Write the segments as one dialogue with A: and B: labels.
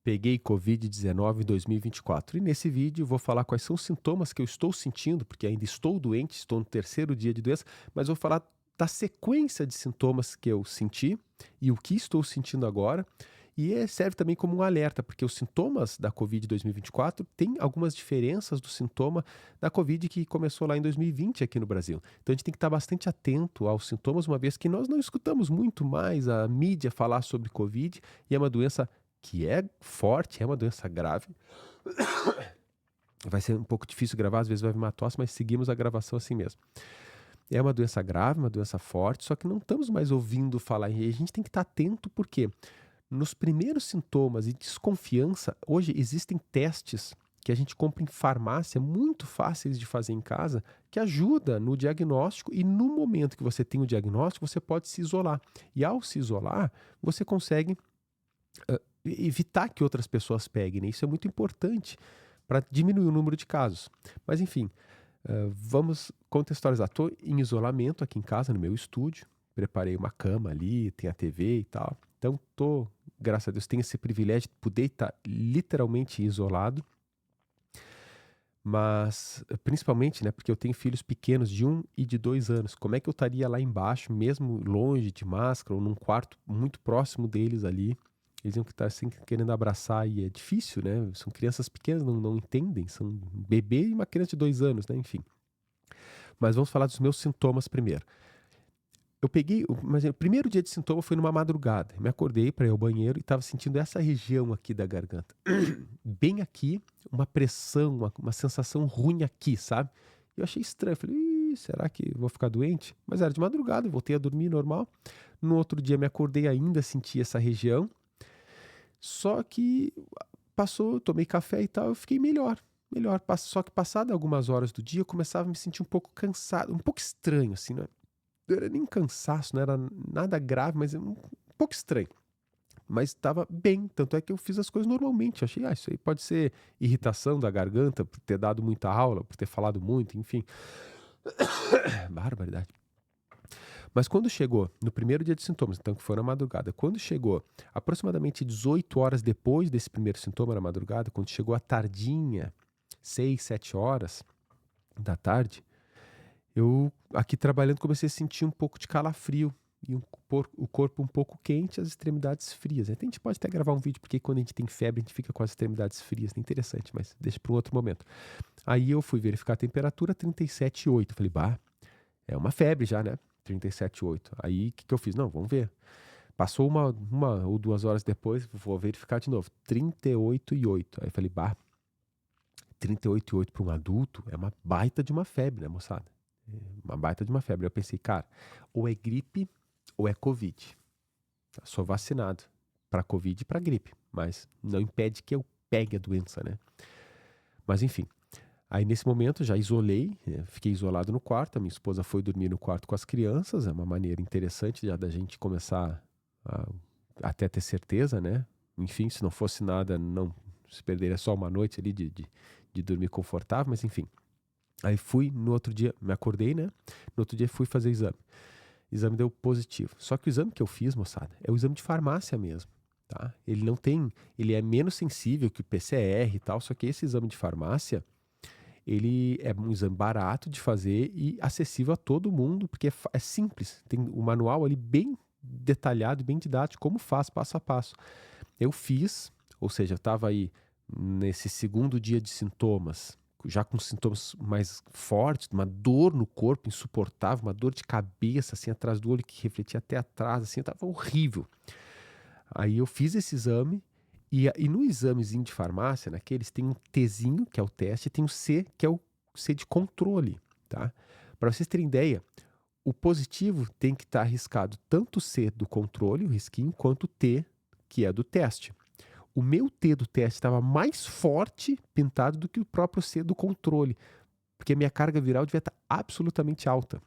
A: Peguei Covid-19 em 2024 e nesse vídeo vou falar quais são os sintomas que eu estou sentindo, porque ainda estou doente, estou no terceiro dia de doença, mas vou falar da sequência de sintomas que eu senti e o que estou sentindo agora. E serve também como um alerta, porque os sintomas da Covid 2024 têm algumas diferenças do sintoma da Covid que começou lá em 2020 aqui no Brasil. Então a gente tem que estar bastante atento aos sintomas, uma vez que nós não escutamos muito mais a mídia falar sobre Covid e é uma doença que é forte, é uma doença grave. Vai ser um pouco difícil gravar, às vezes vai vir uma tosse, mas seguimos a gravação assim mesmo. É uma doença grave, uma doença forte, só que não estamos mais ouvindo falar. E a gente tem que estar atento porque nos primeiros sintomas e desconfiança, hoje existem testes que a gente compra em farmácia, muito fáceis de fazer em casa, que ajuda no diagnóstico e no momento que você tem o diagnóstico, você pode se isolar. E ao se isolar, você consegue evitar que outras pessoas peguem, né? Isso é muito importante para diminuir o número de casos. Mas enfim, vamos contextualizar. Estou em isolamento aqui em casa, no meu estúdio, preparei uma cama ali, tem a TV e tal. Então graças a Deus, tenho esse privilégio de poder estar literalmente isolado. Mas, principalmente, né, porque eu tenho filhos pequenos de 1 e de 2 anos. Como é que eu estaria lá embaixo, mesmo longe de máscara, ou num quarto muito próximo deles ali? Eles iam estar assim querendo abraçar e é difícil, né? São crianças pequenas, não entendem. São um bebê e uma criança de 2 anos, né? Enfim. Mas vamos falar dos meus sintomas primeiro. Eu peguei, mas o primeiro dia de sintoma foi numa madrugada. Me acordei para ir ao banheiro e estava sentindo essa região aqui da garganta. Bem aqui, uma pressão, uma sensação ruim aqui, sabe? Eu achei estranho. Falei, será que vou ficar doente? Mas era de madrugada, eu voltei a dormir normal. No outro dia me acordei ainda, senti essa região. Só que passou, tomei café e tal, eu fiquei melhor. Melhor. Só que passado algumas horas do dia, eu começava a me sentir um pouco cansado, um pouco estranho, assim, né? Não era nem cansaço, não era nada grave, mas um pouco estranho. Mas estava bem, tanto é que eu fiz as coisas normalmente. Eu achei, isso aí pode ser irritação da garganta, por ter dado muita aula, por ter falado muito, enfim. Barbaridade. Mas quando chegou, no primeiro dia de sintomas, então que foi na madrugada, quando chegou aproximadamente 18 horas depois desse primeiro sintoma na madrugada, quando chegou a tardinha, 6, 7 horas da tarde, eu aqui trabalhando comecei a sentir um pouco de calafrio e o corpo um pouco quente, as extremidades frias. Até a gente pode até gravar um vídeo, porque quando a gente tem febre, a gente fica com as extremidades frias. É interessante, mas deixa para um outro momento. Aí eu fui verificar a temperatura, 37,8. Falei, é uma febre já, né? 37,8. Aí o que eu fiz? Não, vamos ver. Passou uma ou 2 horas depois, vou verificar de novo. 38,8. Aí falei, 38,8 para um adulto é uma baita de uma febre, né, moçada? Uma baita de uma febre. Eu pensei, cara, ou é gripe ou é Covid. Eu sou vacinado para Covid e para gripe, mas não impede que eu pegue a doença, né? Mas enfim, aí nesse momento já isolei, fiquei isolado no quarto, a minha esposa foi dormir no quarto com as crianças, é uma maneira interessante já da gente começar a até ter certeza, né? Enfim, se não fosse nada, não se perderia só uma noite ali de dormir confortável, mas enfim. Aí fui, no outro dia, me acordei, né? No outro dia fui fazer exame. O exame deu positivo. Só que o exame que eu fiz, moçada, é o exame de farmácia mesmo, tá? Ele é menos sensível que o PCR e tal, só que esse exame de farmácia, ele é um exame barato de fazer e acessível a todo mundo, porque é simples. Tem o manual ali bem detalhado, bem didático, como faz, passo a passo. Eu fiz, ou seja, eu estava aí nesse segundo dia de sintomas, já com sintomas mais fortes, uma dor no corpo insuportável, uma dor de cabeça, assim, atrás do olho, que refletia até atrás, assim, estava horrível. Aí eu fiz esse exame, e no examezinho de farmácia, naqueles, tem um Tzinho, que é o teste, e tem o C, que é o C de controle, tá? Para vocês terem ideia, o positivo tem que estar arriscado tanto o C do controle, o risquinho, quanto o T, que é do teste. O meu T do teste estava mais forte pintado do que o próprio C do controle, porque a minha carga viral devia estar absolutamente alta.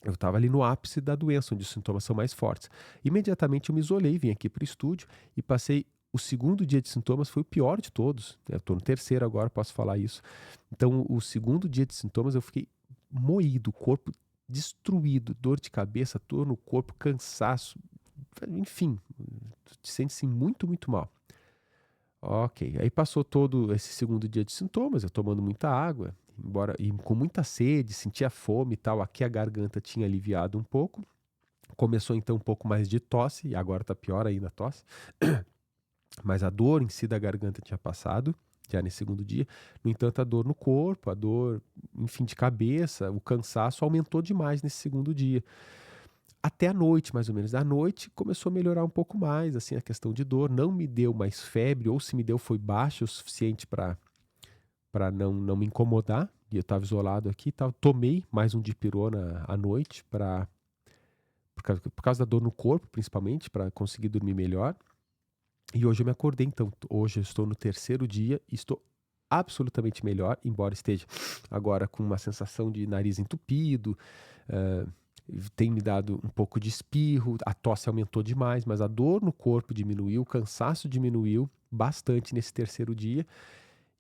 A: Eu estava ali no ápice da doença, onde os sintomas são mais fortes. Imediatamente eu me isolei, vim aqui para o estúdio e passei o segundo dia de sintomas, foi o pior de todos. Eu estou no terceiro agora, posso falar isso. Então, o segundo dia de sintomas eu fiquei moído, o corpo destruído, dor de cabeça, dor no corpo, cansaço, enfim, te sente-se muito, muito mal. Ok, aí passou todo esse segundo dia de sintomas, eu tomando muita água, embora e com muita sede, sentia fome e tal. Aqui a garganta tinha aliviado um pouco. Começou então um pouco mais de tosse, e agora tá pior ainda a tosse. Mas a dor em si da garganta tinha passado, já nesse segundo dia. No entanto, a dor no corpo, a dor, enfim, de cabeça, o cansaço aumentou demais nesse segundo dia. Até a noite, mais ou menos. À noite começou a melhorar um pouco mais, assim, a questão de dor. Não me deu mais febre, ou se me deu foi baixa o suficiente para não me incomodar. E eu estava isolado aqui e tal. Tomei mais um dipirona à noite por causa da dor no corpo, principalmente, para conseguir dormir melhor. E hoje eu me acordei, então hoje eu estou no terceiro dia e estou absolutamente melhor, embora esteja agora com uma sensação de nariz entupido, eh, tem me dado um pouco de espirro, a tosse aumentou demais, mas a dor no corpo diminuiu, o cansaço diminuiu bastante nesse terceiro dia.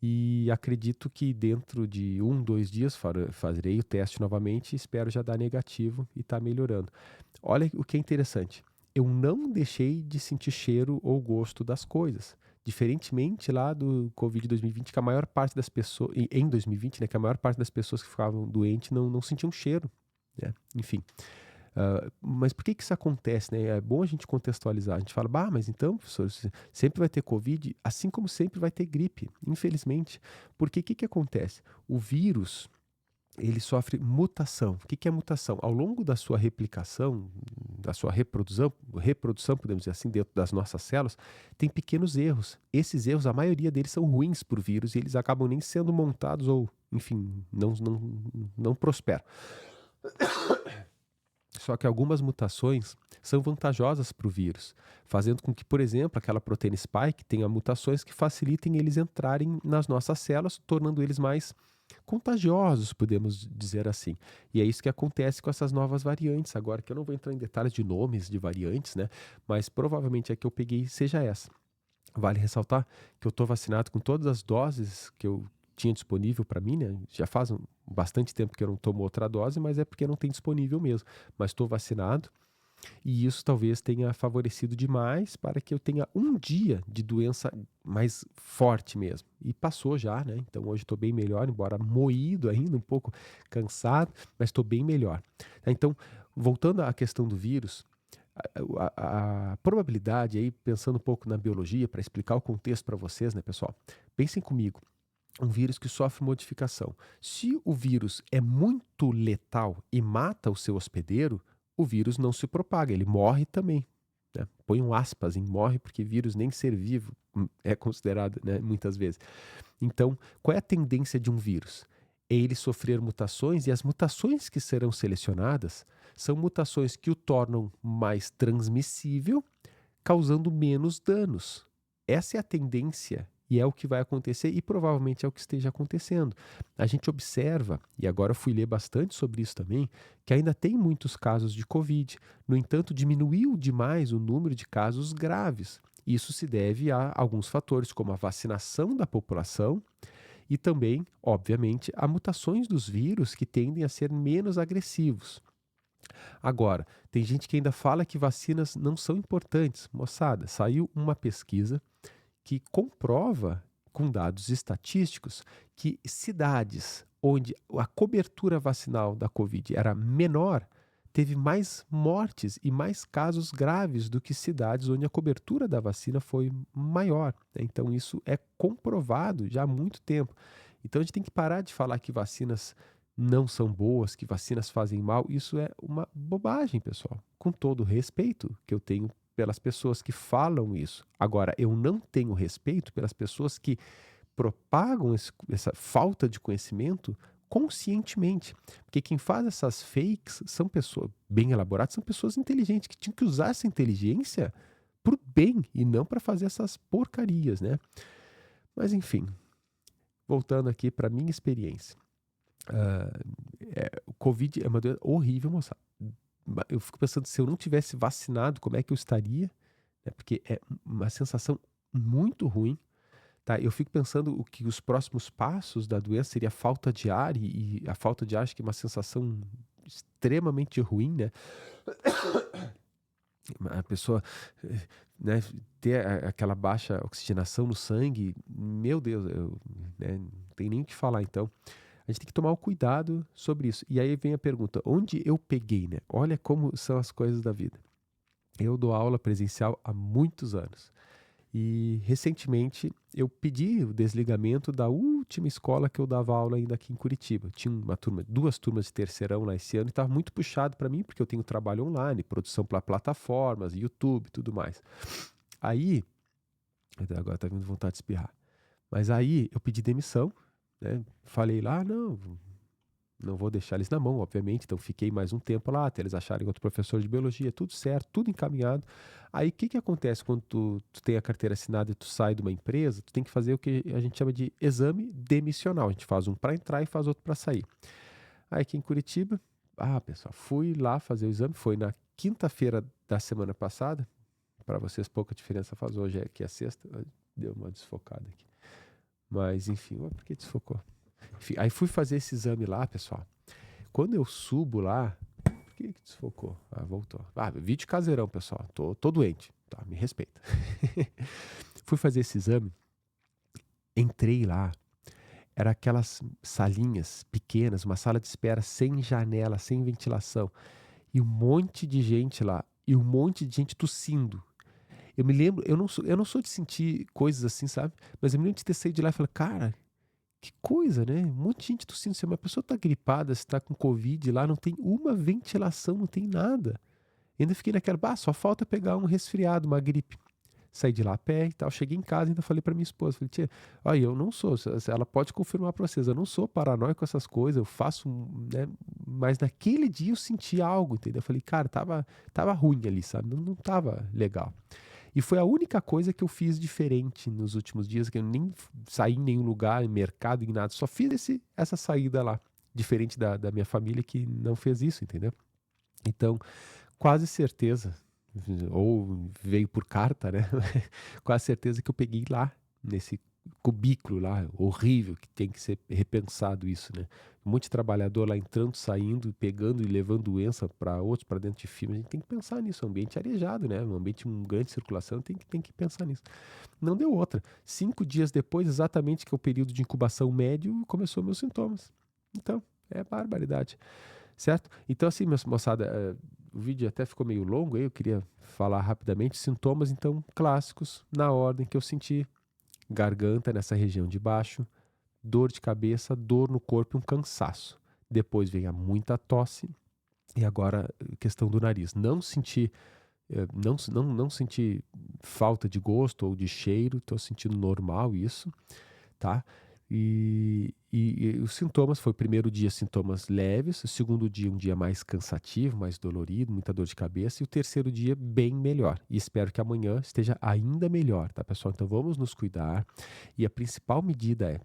A: E acredito que dentro de 2 dias farei o teste novamente e espero já dar negativo e tá melhorando. Olha o que é interessante. Eu não deixei de sentir cheiro ou gosto das coisas. Diferentemente lá do Covid 2020, que a maior parte das pessoas, em 2020, né, que a maior parte das pessoas que ficavam doentes não sentiam cheiro, né? Enfim. Mas por que que isso acontece, né? É bom a gente contextualizar. A gente fala, bah, mas então, professor, sempre vai ter Covid, assim como sempre vai ter gripe, infelizmente. Porque o que que acontece? O vírus, ele sofre mutação. O que que é mutação? Ao longo da sua replicação, da sua reprodução, podemos dizer assim, dentro das nossas células, tem pequenos erros. Esses erros, a maioria deles são ruins para o vírus e eles acabam nem sendo montados ou, enfim, não prosperam. Só que algumas mutações são vantajosas para o vírus, fazendo com que, por exemplo, aquela proteína spike tenha mutações que facilitem eles entrarem nas nossas células, tornando eles mais contagiosos, podemos dizer assim. E é isso que acontece com essas novas variantes. Agora que eu não vou entrar em detalhes de nomes de variantes, né? Mas provavelmente a que eu peguei seja essa. Vale ressaltar que eu estou vacinado com todas as doses que eu tinha disponível para mim, né? Já faz bastante tempo que eu não tomo outra dose, mas é porque não tem disponível mesmo. Mas estou vacinado e isso talvez tenha favorecido demais para que eu tenha um dia de doença mais forte mesmo. E passou já, né? Então hoje estou bem melhor, embora moído ainda, um pouco cansado, mas estou bem melhor. Então, voltando à questão do vírus, a probabilidade aí, pensando um pouco na biologia, para explicar o contexto para vocês, né, pessoal? Pensem comigo, um vírus que sofre modificação. Se o vírus é muito letal e mata o seu hospedeiro, o vírus não se propaga, ele morre também. Né? Põe um aspas em morre, porque vírus nem ser vivo é considerado, né, muitas vezes. Então, qual é a tendência de um vírus? É ele sofrer mutações, e as mutações que serão selecionadas são mutações que o tornam mais transmissível, causando menos danos. Essa é a tendência e é o que vai acontecer e provavelmente é o que esteja acontecendo. A gente observa, e agora eu fui ler bastante sobre isso também, que ainda tem muitos casos de Covid. No entanto, diminuiu demais o número de casos graves. Isso se deve a alguns fatores, como a vacinação da população e também, obviamente, a mutações dos vírus que tendem a ser menos agressivos. Agora, tem gente que ainda fala que vacinas não são importantes. Moçada, saiu uma pesquisa que comprova, com dados estatísticos, que cidades onde a cobertura vacinal da Covid era menor, teve mais mortes e mais casos graves do que cidades onde a cobertura da vacina foi maior. Né? Então, isso é comprovado já há muito tempo. Então, a gente tem que parar de falar que vacinas não são boas, que vacinas fazem mal. Isso é uma bobagem, pessoal. Com todo o respeito que eu tenho pelas pessoas que falam isso. Agora, eu não tenho respeito pelas pessoas que propagam essa falta de conhecimento conscientemente. Porque quem faz essas fakes são pessoas bem elaboradas, são pessoas inteligentes, que tinham que usar essa inteligência para o bem e não para fazer essas porcarias, né? Mas enfim, voltando aqui para minha experiência. O Covid é uma doença horrível, moçada. Eu fico pensando, se eu não tivesse vacinado, como é que eu estaria? Né? Porque é uma sensação muito ruim. Tá? Eu fico pensando o que os próximos passos da doença seria a falta de ar, e a falta de ar acho que é uma sensação extremamente ruim, né? A pessoa né, ter aquela baixa oxigenação no sangue, meu Deus, né, não tem nem o que falar. Então, a gente tem que tomar o cuidado sobre isso. E aí vem a pergunta, onde eu peguei, né? Olha como são as coisas da vida. Eu dou aula presencial há muitos anos. E recentemente eu pedi o desligamento da última escola que eu dava aula ainda aqui em Curitiba. Tinha uma turma, duas turmas de terceirão lá esse ano e estava muito puxado para mim, porque eu tenho trabalho online, produção para plataformas, YouTube e tudo mais. Aí, agora tá vindo vontade de espirrar. Mas aí eu pedi demissão, né? Falei lá, não vou deixar eles na mão, obviamente. Então fiquei mais um tempo lá, até eles acharem outro professor de biologia, tudo certo, tudo encaminhado. Aí o que acontece quando tu tem a carteira assinada e tu sai de uma empresa? Tu tem que fazer o que a gente chama de exame demissional. A gente faz um para entrar e faz outro para sair. Aí aqui em Curitiba, pessoal, fui lá fazer o exame, foi na quinta-feira da semana passada. Para vocês pouca diferença faz, hoje é que é sexta, deu uma desfocada aqui. Mas enfim, por que desfocou? Enfim, aí fui fazer esse exame lá, pessoal. Quando eu subo lá, por que desfocou? Voltou. Vídeo caseirão, pessoal. Tô doente. Tá, me respeita. Fui fazer esse exame, entrei lá. Era aquelas salinhas pequenas, uma sala de espera sem janela, sem ventilação. E um monte de gente lá. E um monte de gente tossindo. Eu me lembro, eu não sou de sentir coisas assim, sabe? Mas eu me lembro de ter saído de lá e falar, cara, que coisa, né? Um monte de gente tossindo. Se uma pessoa tá gripada, se tá com Covid lá, não tem uma ventilação, não tem nada. E ainda fiquei naquela, só falta pegar um resfriado, uma gripe. Saí de lá a pé e tal. Cheguei em casa e ainda falei pra minha esposa. Falei, tia, olha, eu não sou, ela pode confirmar pra vocês, eu não sou paranoico com essas coisas, eu faço, né? Mas naquele dia eu senti algo, entendeu? Eu falei, cara, tava ruim ali, sabe? Não tava legal. E foi a única coisa que eu fiz diferente nos últimos dias, que eu nem saí em nenhum lugar, em mercado, em nada. Só fiz essa saída lá, diferente da minha família que não fez isso, entendeu? Então, quase certeza, ou veio por carta, né? Quase certeza que eu peguei lá, nesse cubículo lá, horrível, que tem que ser repensado isso, né? Um monte de trabalhador lá entrando, saindo, pegando e levando doença para outros, para dentro de filme. A gente tem que pensar nisso, um ambiente arejado, né? Um ambiente com grande circulação, tem que pensar nisso. Não deu outra. 5 dias depois, exatamente que é o período de incubação médio, começou meus sintomas. Então, é barbaridade, certo? Então, assim, moçada, o vídeo até ficou meio longo aí, eu queria falar rapidamente. Sintomas, então, clássicos, na ordem que eu senti. Garganta nessa região de baixo, dor de cabeça, dor no corpo e um cansaço. Depois vem a muita tosse e agora questão do nariz. Não senti falta de gosto ou de cheiro, estou sentindo normal isso, tá? E os sintomas, foi o primeiro dia sintomas leves, o segundo dia um dia mais cansativo, mais dolorido, muita dor de cabeça, e o terceiro dia bem melhor. E espero que amanhã esteja ainda melhor, tá, pessoal? Então vamos nos cuidar. E a principal medida é,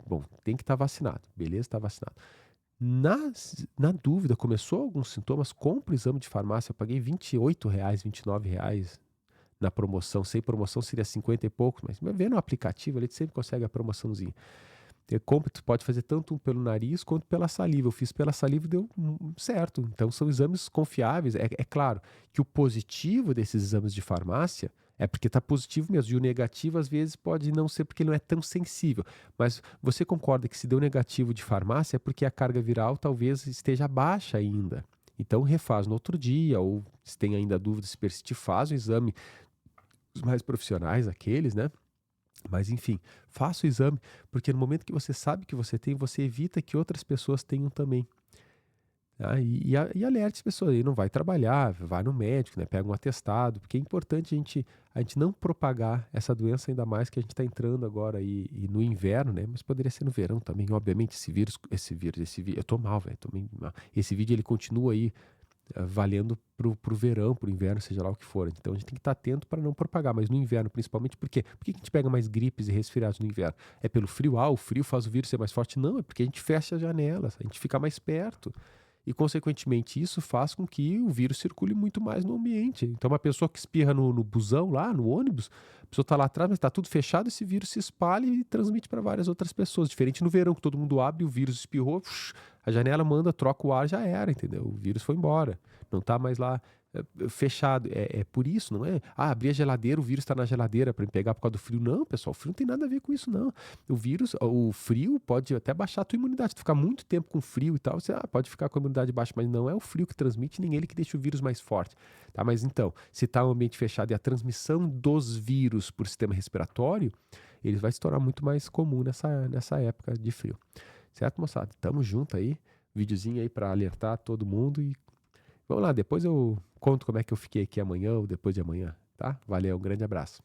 A: tem que estar vacinado, beleza? Está vacinado. Na dúvida, começou alguns sintomas, compra o exame de farmácia. Eu paguei R$28, R$29 na promoção. Sem promoção seria 50 e pouco, mas vendo no aplicativo, ele sempre consegue a promoçãozinha. Tu pode fazer tanto pelo nariz quanto pela saliva. Eu fiz pela saliva e deu certo. Então são exames confiáveis. É claro que o positivo desses exames de farmácia é porque está positivo mesmo. E o negativo às vezes pode não ser porque ele não é tão sensível. Mas você concorda que se deu negativo de farmácia é porque a carga viral talvez esteja baixa ainda. Então refaz no outro dia, ou se tem ainda dúvida se persistir, faz o exame. Os mais profissionais, aqueles, né? Mas enfim, faça o exame, porque no momento que você sabe que você tem, você evita que outras pessoas tenham também. Tá? E alerte as pessoas, aí não vai trabalhar, vai no médico, né? Pega um atestado, porque é importante a gente não propagar essa doença, ainda mais que a gente está entrando agora e no inverno, né? Mas poderia ser no verão também, obviamente, esse vírus, eu tô mal, velho, tô meio mal. Esse vídeo ele continua aí valendo pro verão, pro inverno, seja lá o que for. Então a gente tem que estar atento para não propagar, mas no inverno principalmente, por quê? Por que a gente pega mais gripes e resfriados no inverno? É pelo frio? O frio faz o vírus ser mais forte? Não, é porque a gente fecha as janelas, a gente fica mais perto. E, consequentemente, isso faz com que o vírus circule muito mais no ambiente. Então, uma pessoa que espirra no busão lá, no ônibus, a pessoa está lá atrás, mas está tudo fechado, esse vírus se espalha e transmite para várias outras pessoas. Diferente no verão, que todo mundo abre, o vírus espirrou, a janela manda, troca o ar, já era, entendeu? O vírus foi embora. Não está mais lá fechado. É por isso, não é? Ah, abrir a geladeira, o vírus está na geladeira para me pegar por causa do frio. Não, pessoal, o frio não tem nada a ver com isso, não. O frio pode até baixar a tua imunidade. Tu ficar muito tempo com frio e tal, você pode ficar com a imunidade baixa, mas não é o frio que transmite, nem ele que deixa o vírus mais forte. Tá? Mas então, se está um ambiente fechado e a transmissão dos vírus por sistema respiratório, ele vai se tornar muito mais comum nessa época de frio. Certo, moçada? Tamo junto aí. Videozinho aí para alertar todo mundo e vamos lá, depois eu conto como é que eu fiquei aqui amanhã ou depois de amanhã, tá? Valeu, um grande abraço.